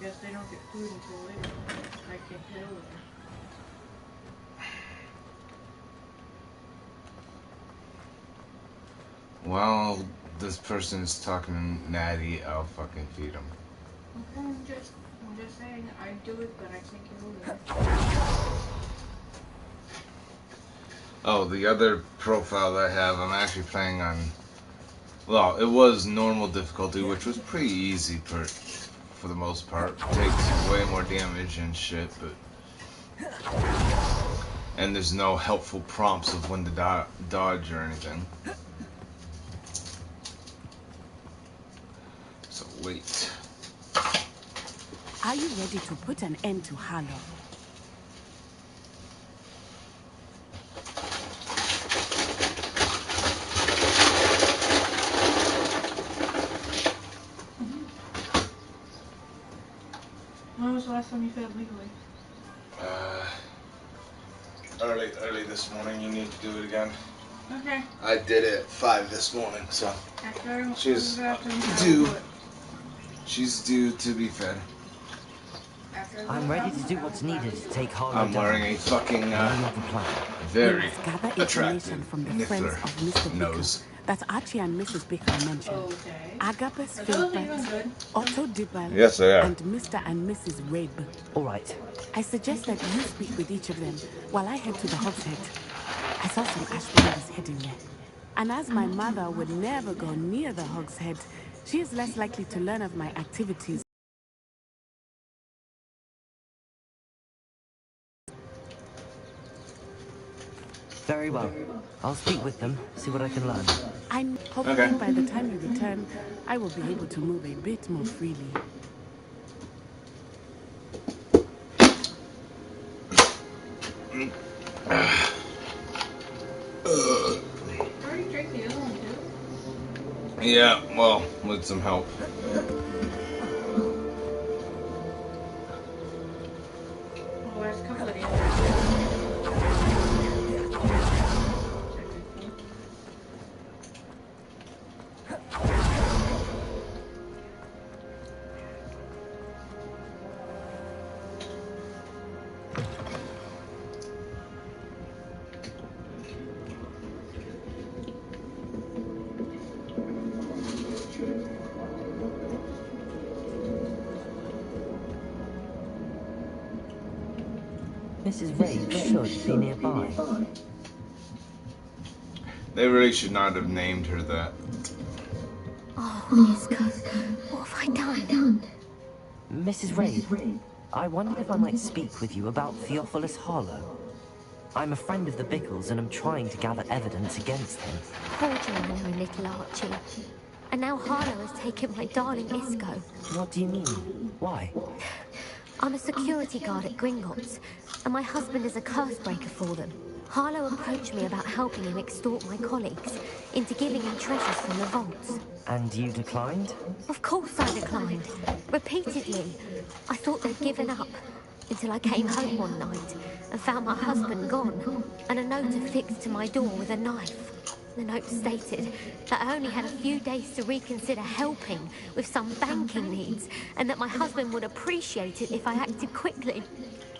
guess they don't get food until later. I can't get over there. Well, this person's talking natty, I'll fucking feed him. Okay, I'm just saying, I'd do it, but I can't get over there. Oh, the other profile that I have, I'm actually playing on, well, it was normal difficulty, which was pretty easy for the most part. Takes way more damage and shit, but... And there's no helpful prompts of when to dodge or anything. So, wait. Are you ready to put an end to Harlow? When was the last time you fed legally? Early this morning. You need to do it again. Okay. I did it at 5 this morning, so After she's due. She's due to be fed. I'm ready to do what's needed to take Harlow I'm down. wearing a fucking very attractive from the niffler friends of Mr. nose. Bicker that Archie and Mrs. Bicker mentioned. Okay. Agapus I told you you Philpott, were good. Otto Dibble, Yes, they are. and Mr. and Mrs. Rabe. All right. I suggest that you speak with each of them while I head to the Hogshead. I saw some Ashlanders heading there. And as my mother would never go near the Hogshead, she is less likely to learn of my activities. Very well. I'll speak with them, see what I can learn. I'm hoping by the time you return, I will be able to move a bit more freely. Already drank the other one too? Yeah, well, with some help. Well, there's a couple of days. Mrs. Rabe should be nearby. They really should not have named her that. Oh, Isco, what have I done? Mrs. Rabe, I wondered if I might speak with you about Theophilus Harlow. I'm a friend of the Bickles and I'm trying to gather evidence against him. Poor genuine little Archie. And now Harlow has taken my darling Isco. What do you mean? Why? I'm a security guard at Gringotts, and my husband is a curse breaker for them. Harlow approached me about helping him extort my colleagues into giving him treasures from the vaults. And you declined? Of course I declined. Repeatedly. I thought they'd given up, until I came home one night and found my husband gone, and a note affixed to my door with a knife. The note stated that I only had a few days to reconsider helping with some banking needs, and that my husband would appreciate it if I acted quickly.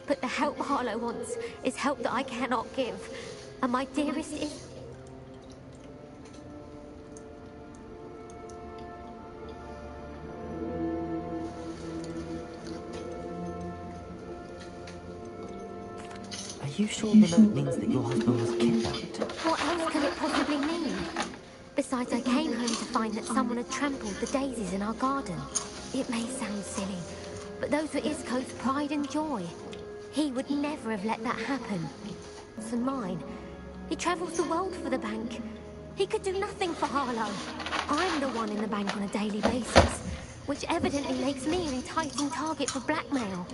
But the help Harlow wants is help that I cannot give. And my dearest is... Are you sure the note means that your husband was kidnapped? What else can it possibly mean? Besides, I came home to find that someone had trampled the daisies in our garden. It may sound silly, but those were Isco's pride and joy. He would never have let that happen. And mine. He travels the world for the bank. He could do nothing for Harlow. I'm the one in the bank on a daily basis, which evidently makes me an enticing target for blackmail.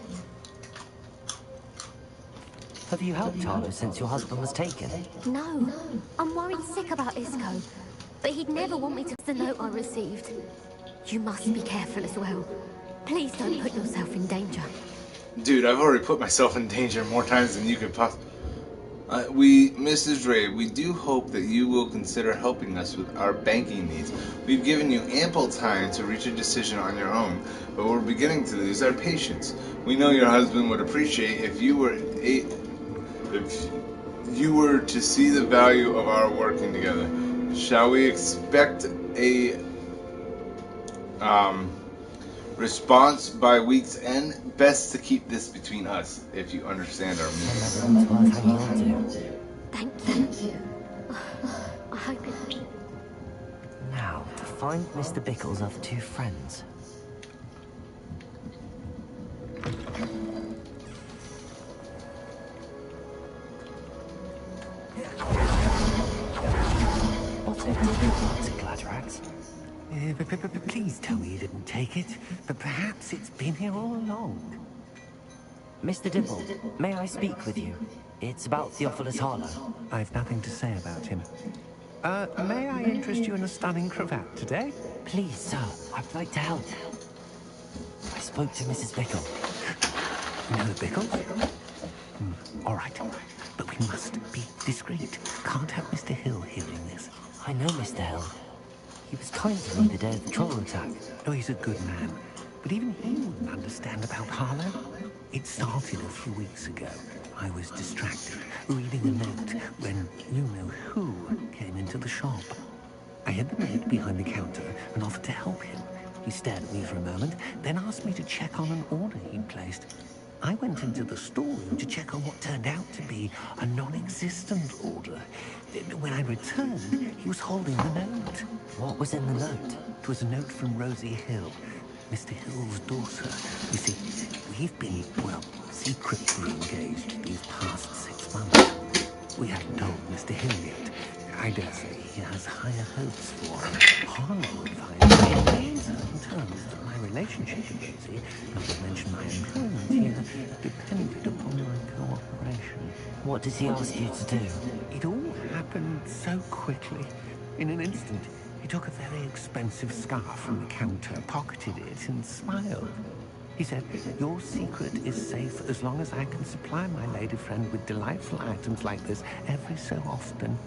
Have you helped Harlow since your husband was taken? No. I'm worried sick about Isco, but he'd never want me to the note I received. You must be careful as well. Please don't put yourself in danger. Dude, I've already put myself in danger more times than you could possibly... Mrs. Ray, we do hope that you will consider helping us with our banking needs. We've given you ample time to reach a decision on your own, but we're beginning to lose our patience. We know your husband would appreciate if you were to see the value of our working together. Shall we expect a response by week's end? Best to keep this between us, if you understand our meaning. Remember, it's worth hanging on to. Thank you. I hope it... Now, to find Mr. Bickle's other two friends. Otto did want to Gladrax. Please tell me you didn't take it, but perhaps it's been here all along. Mr. Dibble, may I speak with you? It's about Theophilus Harlow. I've nothing to say about him. May I interest you in a stunning cravat today? Please, sir, I'd like to help. I spoke to Mrs. Bickle. You know the Bickles? All right, but we must be discreet. Can't have Mr. Hill hearing this. I know Mr. Hill. He was kind to me the day of the troll attack. Oh, he's a good man, but even he wouldn't understand about Harlow. It started a few weeks ago. I was distracted, reading a note, when you-know-who came into the shop. I hid the note behind the counter and offered to help him. He stared at me for a moment, then asked me to check on an order he'd placed. I went into the storeroom to check on what turned out to be a non-existent order. When I returned, he was holding the note. What was in the note? It was a note from Rosie Hill, Mr. Hill's daughter. You see, we've been, well, secretly engaged these past 6 months. We haven't told Mr. Hill yet. I dare say he has higher hopes for Harlow advised me on certain terms that my relationship with Rosie, not to mention my employment here, depended upon my cooperation. What does he ask you to do? It all happened so quickly. In an instant, he took a very expensive scarf from the counter, pocketed it, and smiled. He said, "Your secret is safe as long as I can supply my lady friend with delightful items like this every so often."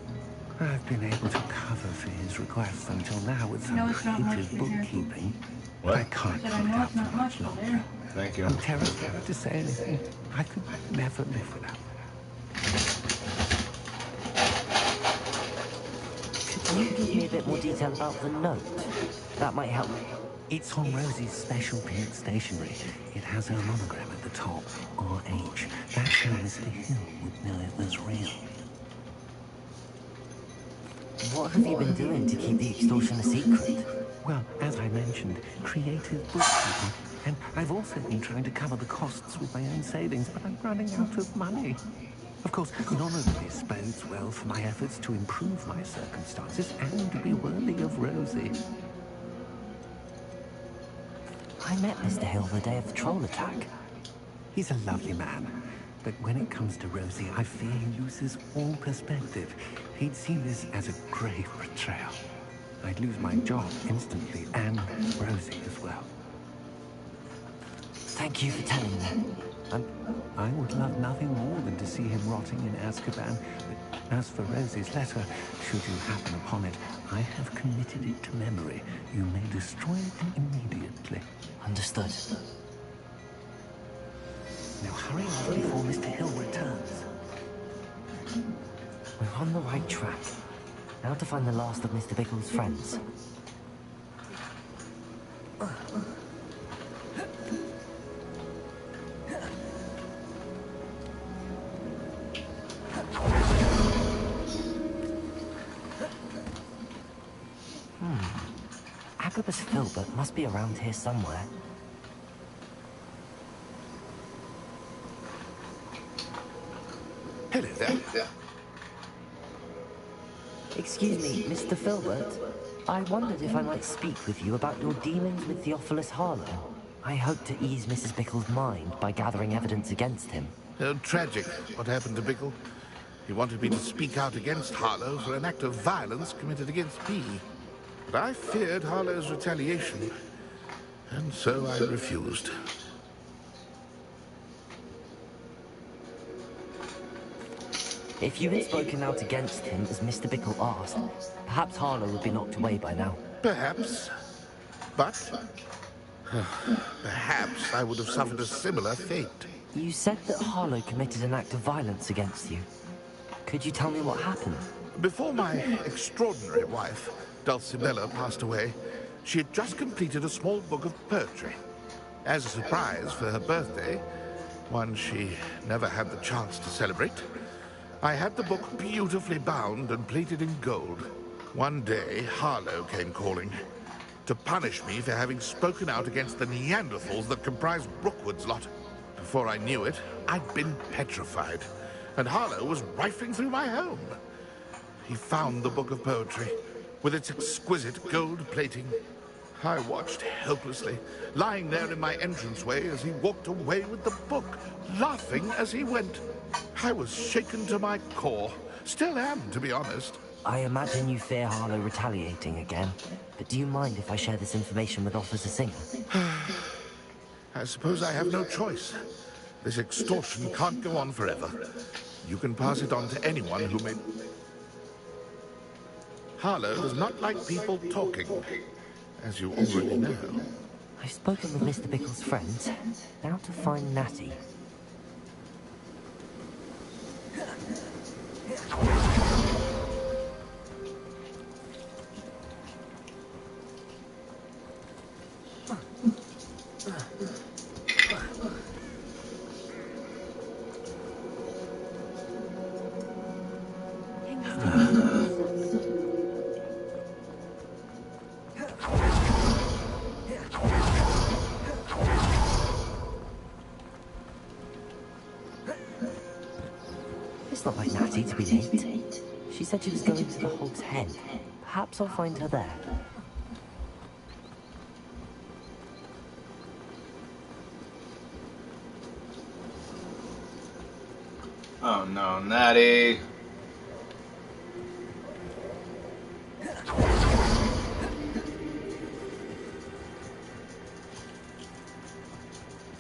I've been able to cover for his requests until now with some No, it's not much creative for here. bookkeeping. What? I can't Said keep I it know up it's for not much much longer. there. Thank you. I'm terrified to say anything. I could never live without them. Could you give me a bit more detail about the note? That might help. It's on Rosie's special pink stationery. It has her monogram at the top, RH. That's how Mr. Hill would know it was real. What have you been doing to keep the extortion a secret? Well, as I mentioned, creative bookkeeping. And I've also been trying to cover the costs with my own savings, but I'm running out of money. Of course, none of this bodes well for my efforts to improve my circumstances and to be worthy of Rosie. I met Mr. Hill the day of the troll attack. He's a lovely man, but when it comes to Rosie, I fear he loses all perspective. He'd see this as a grave betrayal. I'd lose my job instantly, and Rosie as well. Thank you for telling me. I would love nothing more than to see him rotting in Azkaban. But as for Rosie's letter, should you happen upon it, I have committed it to memory. You may destroy it immediately. Understood. Now hurry off before Mr. Hill returns. We're on the right track. Now to find the last of Mr. Bickle's friends. Agabus Filbert must be around here somewhere. Hello there. Excuse me, Mr. Filbert. I wondered if I might speak with you about your dealings with Theophilus Harlow. I hope to ease Mrs. Bickle's mind by gathering evidence against him. Tragic, what happened to Bickle. He wanted me to speak out against Harlow for an act of violence committed against me. But I feared Harlow's retaliation, and so I refused. If you had spoken out against him as Mr. Bickle asked, perhaps Harlow would be locked away by now. Perhaps. But perhaps I would have suffered a similar fate. You said that Harlow committed an act of violence against you. Could you tell me what happened? Before my extraordinary wife, Dulcibella, passed away, she had just completed a small book of poetry. As a surprise for her birthday, one she never had the chance to celebrate, I had the book beautifully bound and plated in gold. One day, Harlow came calling to punish me for having spoken out against the Neanderthals that comprised Brookwood's lot. Before I knew it, I'd been petrified, and Harlow was rifling through my home. He found the book of poetry, with its exquisite gold plating. I watched helplessly, lying there in my entranceway as he walked away with the book, laughing as he went. I was shaken to my core. Still am, to be honest. I imagine you fear Harlow retaliating again, but do you mind if I share this information with Officer Singer? I suppose I have no choice. This extortion can't go on forever. You can pass it on to anyone who may... Harlow does not like people talking, as you already know. I've spoken with Mr. Bickle's friends. Now to find Natty. It's not like Natty to be late. She said she was going to the Hog's Head. Perhaps I'll find her there. Oh no, Natty!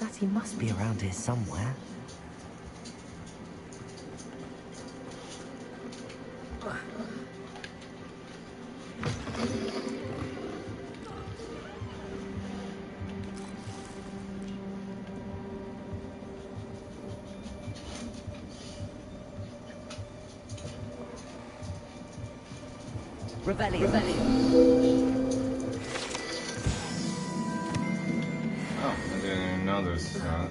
Natty must be around here somewhere. Revelio. Oh, I didn't even know there's that.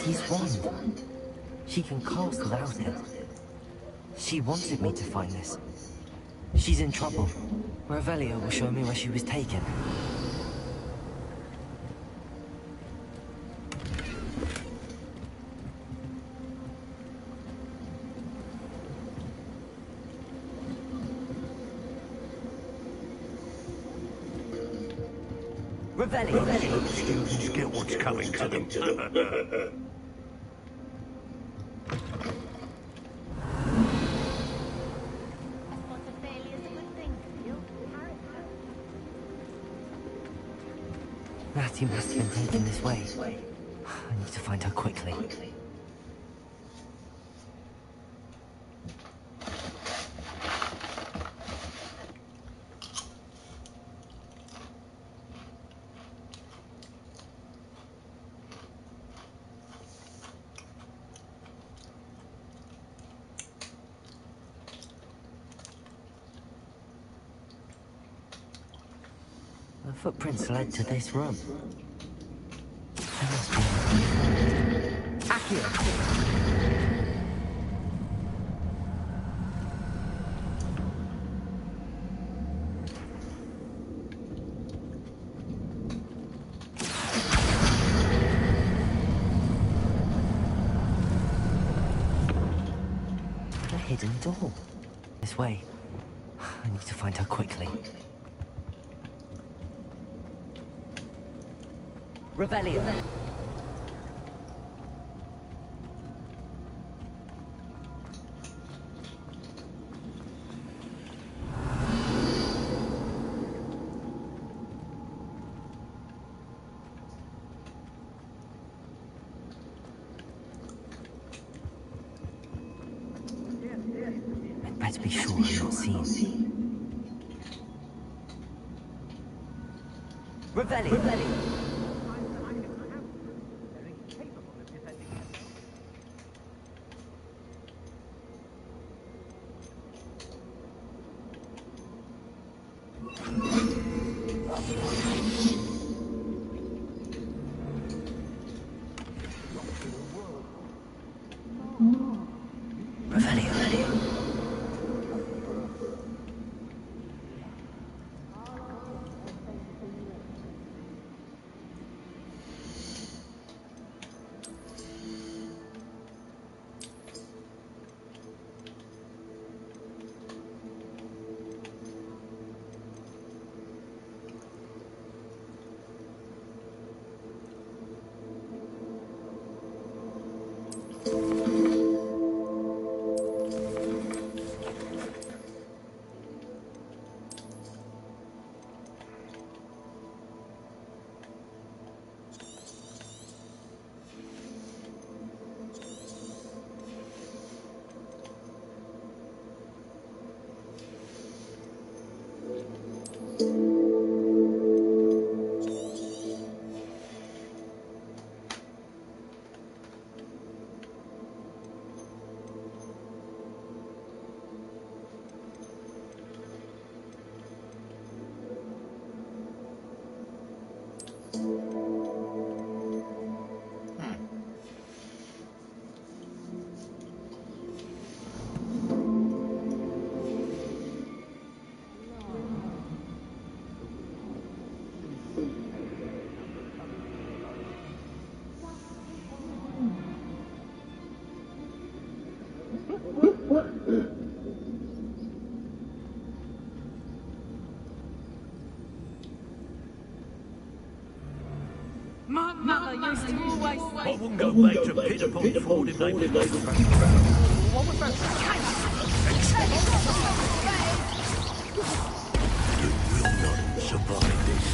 Natty's wand. She can cast without it. She wanted me to find this. She's in trouble. Revelio will show me where she was taken. Hope students get what's coming to them. Natty must have been taken this way. I need to find her quickly. The footprints led to this room. There must be a Accio! A hidden door. This way. I need to find her quickly. Revelio. I'd better be sure I'm not seen. Revelio. My mother used to always say... I wouldn't go back to Pitterpot Ford if they was like What was that? You will not survive this.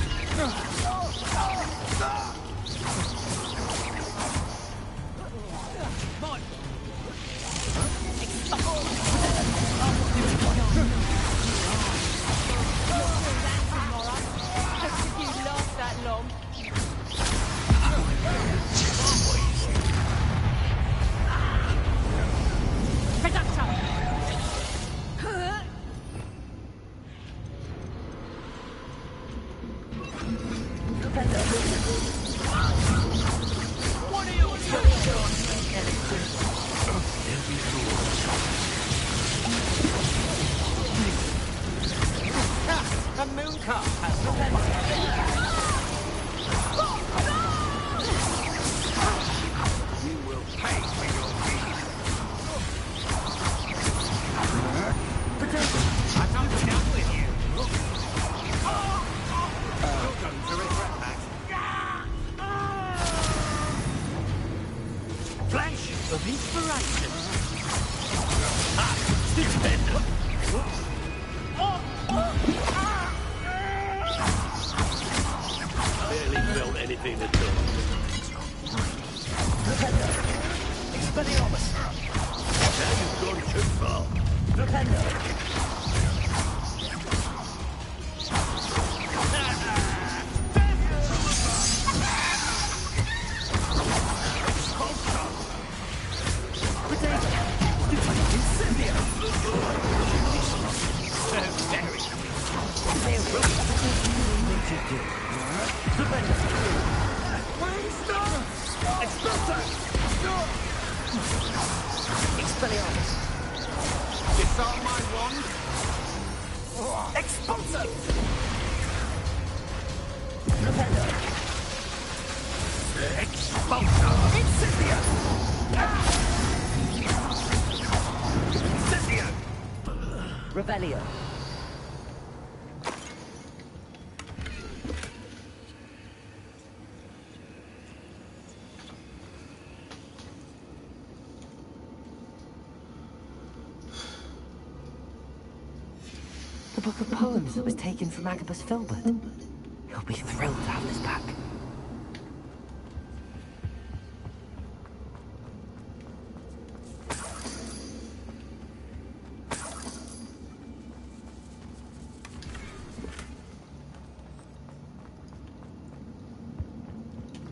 Revelio. book of poems that was taken from Agabus Filbert. He'll be thrilled to have this back.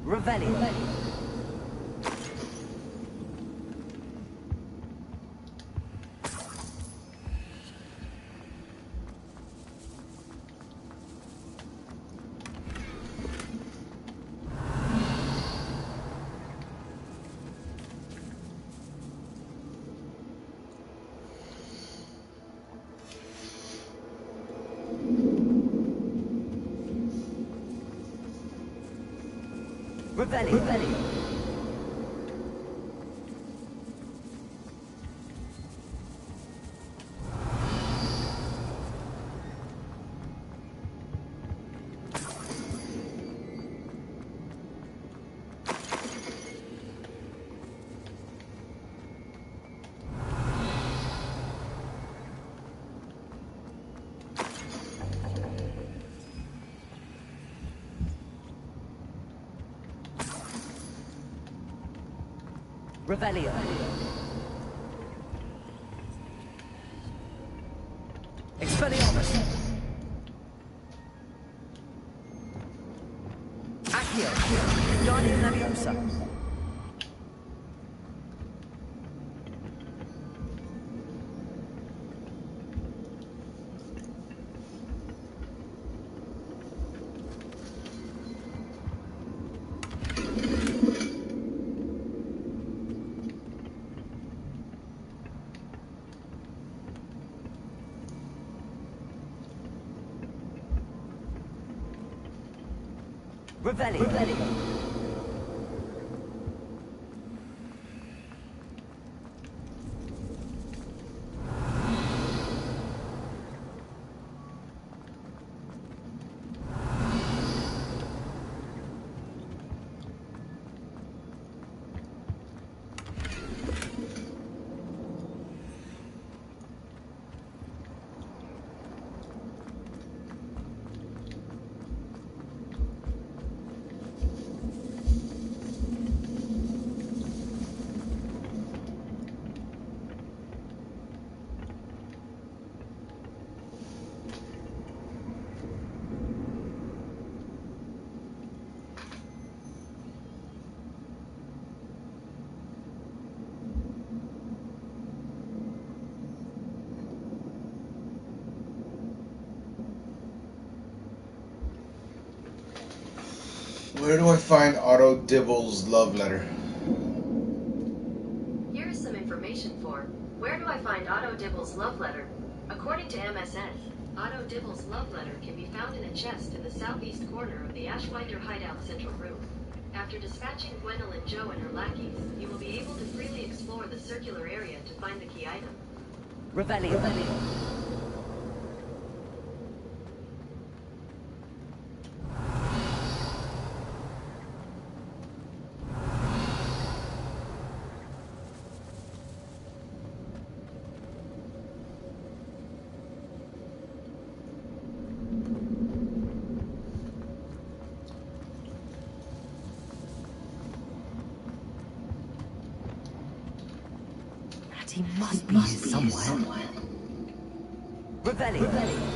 Revelio. Revelio. Revelio. Expelliarmus. Accio. Guardian Leviosa. Revelio. Where do I find Otto Dibble's love letter? Here is some information for where do I find Otto Dibble's love letter? According to MSN, Otto Dibble's love letter can be found in a chest in the southeast corner of the Ashwinder hideout central room. After dispatching Gwendolyn Joe and her lackeys, you will be able to freely explore the circular area to find the key item. Revelio. He must be here somewhere. Revelio.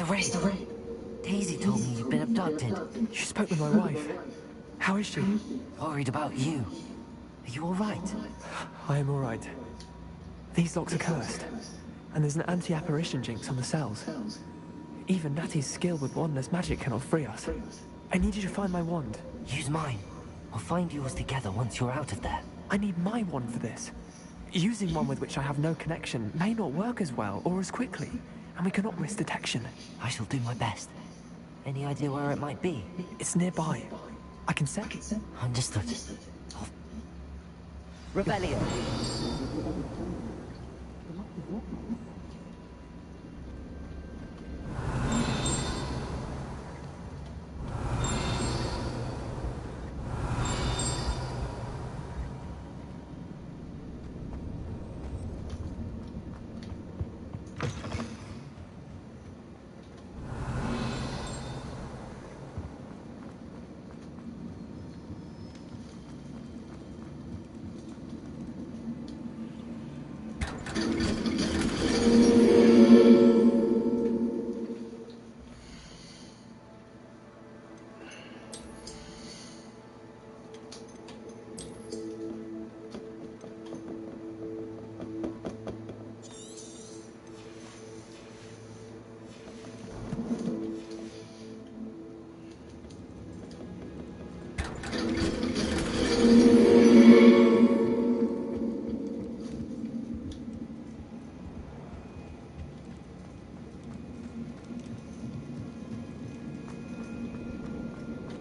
Mr. Ray. Daisy told me you've been abducted. She spoke with my wife. How is she? Worried about you. Are you all right? I am all right. These locks are cursed, and there's an anti-apparition jinx on the cells. Even Natty's skill with wandless magic cannot free us. I need you to find my wand. Use mine. We'll find yours together once you're out of there. I need my wand for this. Using one with which I have no connection may not work as well or as quickly, and we cannot risk detection. I shall do my best. Any idea where it might be? It's nearby. I can sense it. Understood. Rebellion!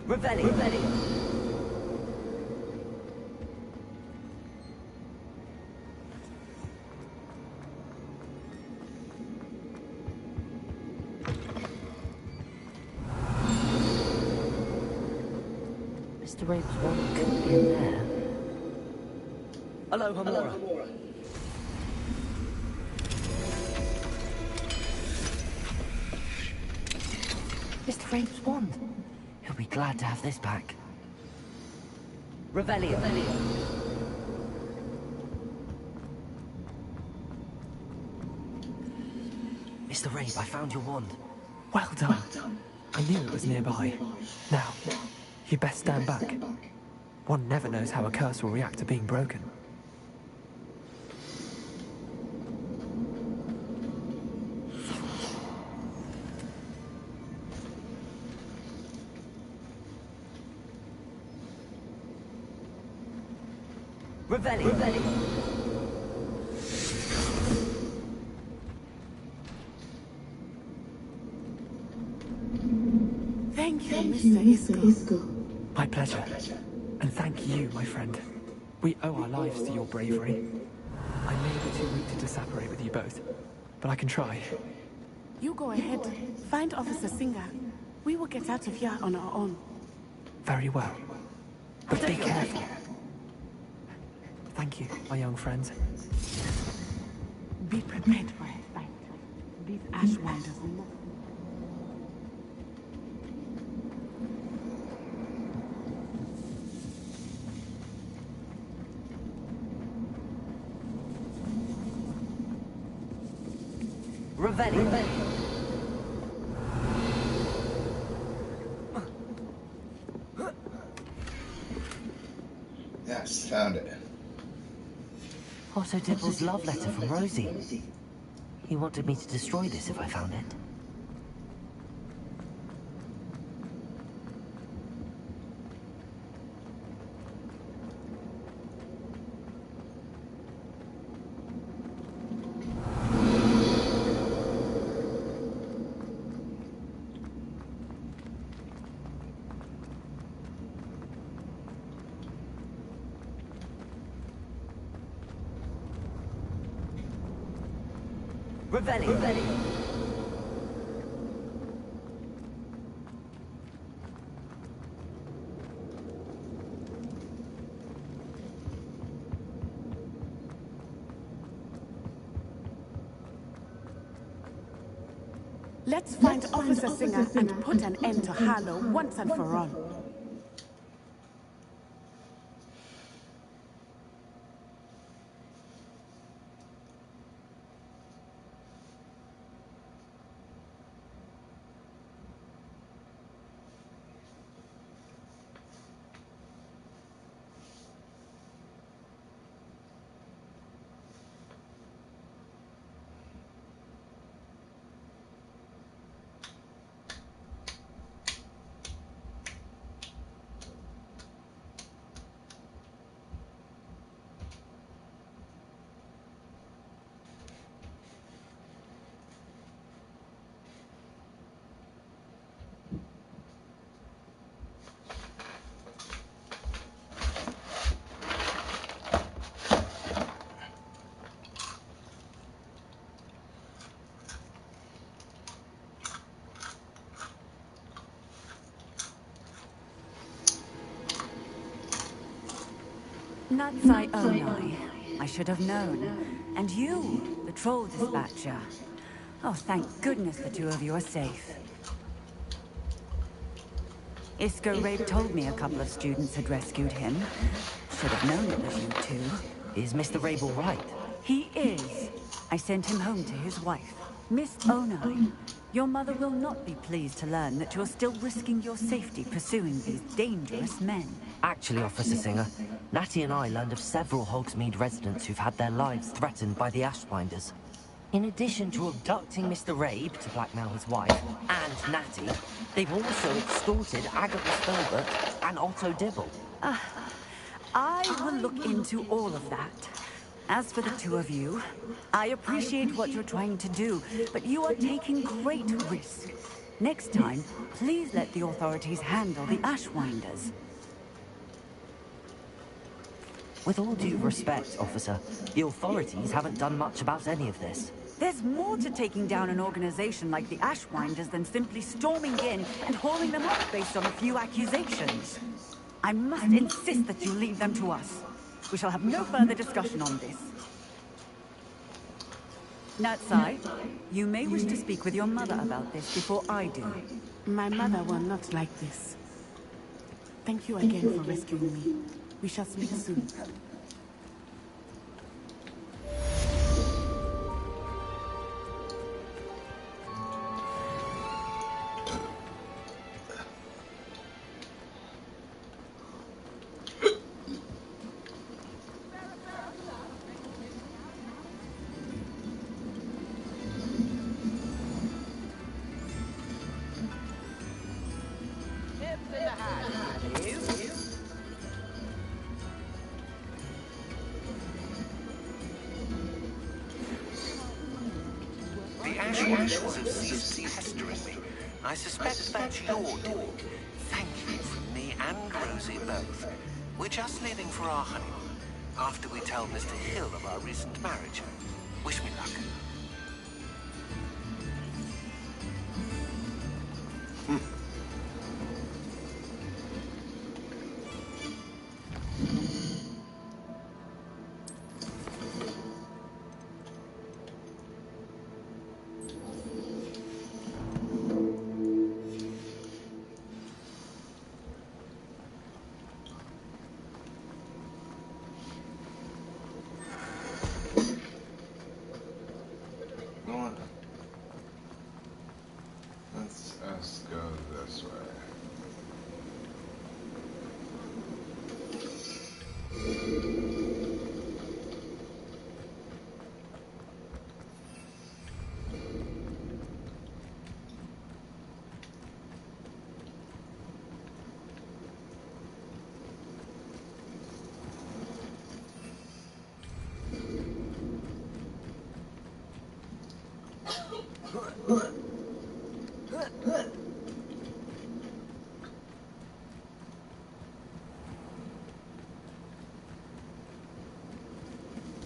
Rebellion! Mr. Rave's wand could be in there. Hello, Hamora. Mr. Rave's wand. He'll be glad to have this back. Rebellion. Mr. Rave, I found your wand. Well done. I knew it was nearby. Now, you best stand back. One never knows how a curse will react to being broken. Rebellion. Thank you, Mr. Isco. My pleasure. And thank you, my friend. We owe our lives to your bravery. I may be too weak to disapparate with you both, but I can try. You go ahead. Find Officer Singer. We will get out of here on our own. Very well. But be careful. Thank you, my young friends. Be prepared for a fight. These Ashwinders will not. Rebellion. Yes, found it. Otto Dibble's love letter from Rosie. He wanted me to destroy this if I found it. Rebellion. Let's find Officer Singer and put an end to Harlow once and for all. Natsai Onai. I should have known. And you, the troll dispatcher. Oh, thank goodness the two of you are safe. Isco Rape told me a couple of students had rescued him. Should have known it was you two. Is Mr. Rabe all right? He is. I sent him home to his wife. Miss Onai, your mother will not be pleased to learn that you're still risking your safety pursuing these dangerous men. Actually, Officer Singer, Natty and I learned of several Hogsmeade residents who've had their lives threatened by the Ashbinders. In addition to abducting Mr. Rabe to blackmail his wife and Natty, they've also extorted Agabus Filbert and Otto Dibble. I will look into all of that. As for the two of you, I appreciate what you're trying to do, but you are taking great risk. Next time, please let the authorities handle the Ashwinders. With all due respect, officer, the authorities haven't done much about any of this. There's more to taking down an organization like the Ashwinders than simply storming in and hauling them up based on a few accusations. I must insist that you leave them to us. We shall have no further discussion on this. Natsai, you may wish to speak with your mother about this before I do. My mother will not like this. Thank you again for rescuing me. We shall speak soon. The Ashwinders have ceased pestering me. I suspect that's your doing. Thank you from me and Rosie both. We're just leaving for our honeymoon, after we tell Mr. Hill of our recent marriage. Wish me luck. Let's go this way.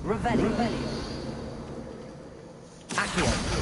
Revelio. Accio.